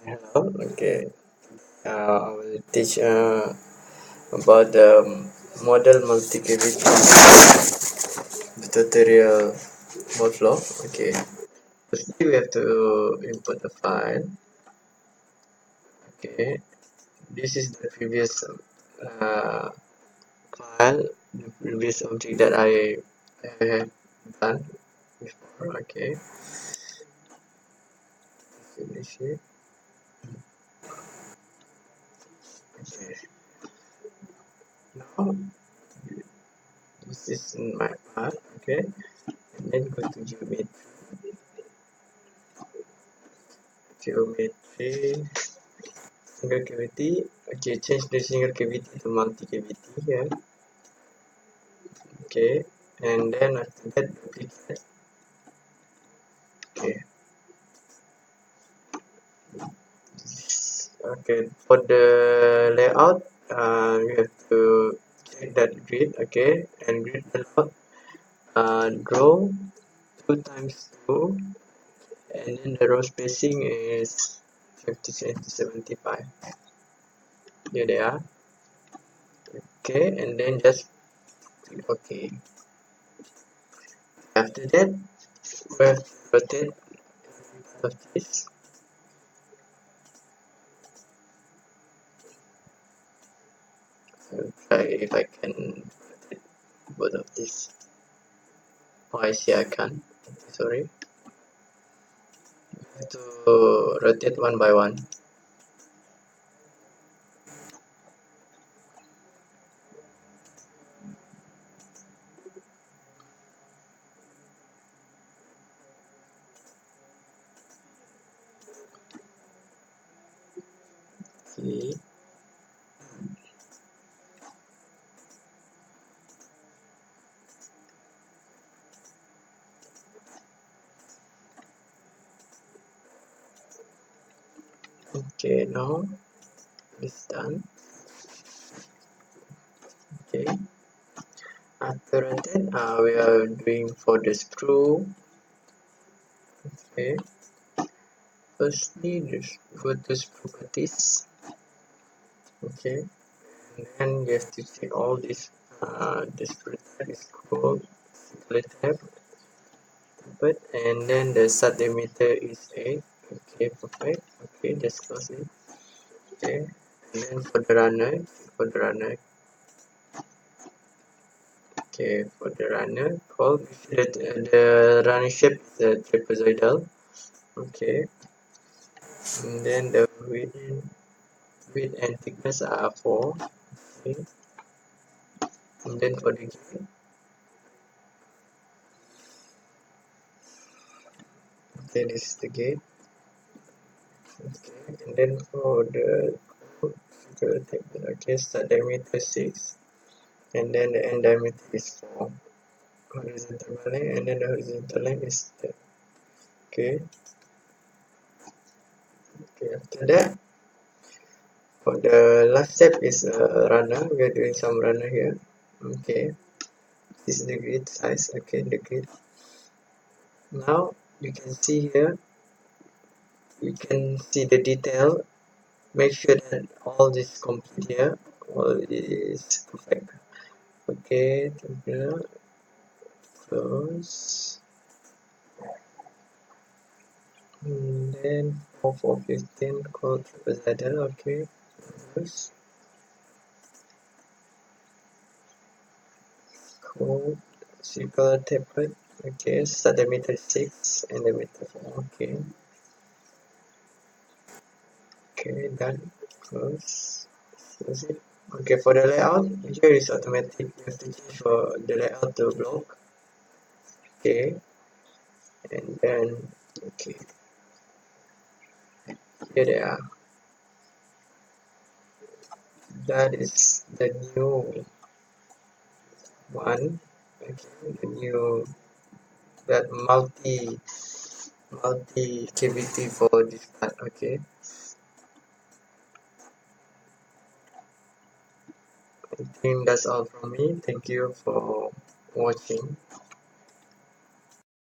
Hello. Okay. I will teach about the model multi-cavity tutorial workflow. Okay. Firstly, we have to import the file. Okay. This is the previous file, the previous object that I have done before. Okay. Finish it. Okay. Now this is in my part. Okay. And then go to geometry. Single cavity. Okay, change the single cavity to multi cavity here. Okay, and then after that duplicate. Okay. Okay, for the layout, you have to check that grid. Okay, and grid layout, draw 2 times 2, and then the row spacing is 50 to 75. Here they are. Okay, and then just click OK. After that, we have to rotate of this. I'll try if I can rotate both of this. Oh, I see I can't. Sorry. I have to rotate one by one. See. Okay, now it's done. Okay. After rotate, we are doing for the screw. Okay. Firstly, just go to properties. Okay. And then you have to check all this. This tab is called split tab. But and then the start emitter is 8. Okay, perfect. Okay, just close it. Okay, and then for the runner, okay, for the runner, call the runner shape is trapezoidal. Okay, and then the width and thickness are 4. Okay, and then for the gate, okay, this is the gate. Okay, and then for the okay, start diameter 6, and then the end diameter is 4. Horizontal line, and then the horizontal line is there. Okay. Okay, after that, for the last step is runner. We are doing some runner here. Okay, this is the grid size. Okay, the grid. Now you can see here, you can see the detail. Make sure that all this complete here, all is perfect. Okay, close. And then 4415 called trapezoidal. Okay, close. Code circular tapered. Okay, start diameter 6 and diameter 4. Okay, okay, done. Close. Close it. Okay, for the layout, here is automatic. You have to change for the layout to block. Okay, and then okay, here they are. That is the new one. Okay, the new that multi cavity for this part. Okay, I think that's all from me. Thank you for watching.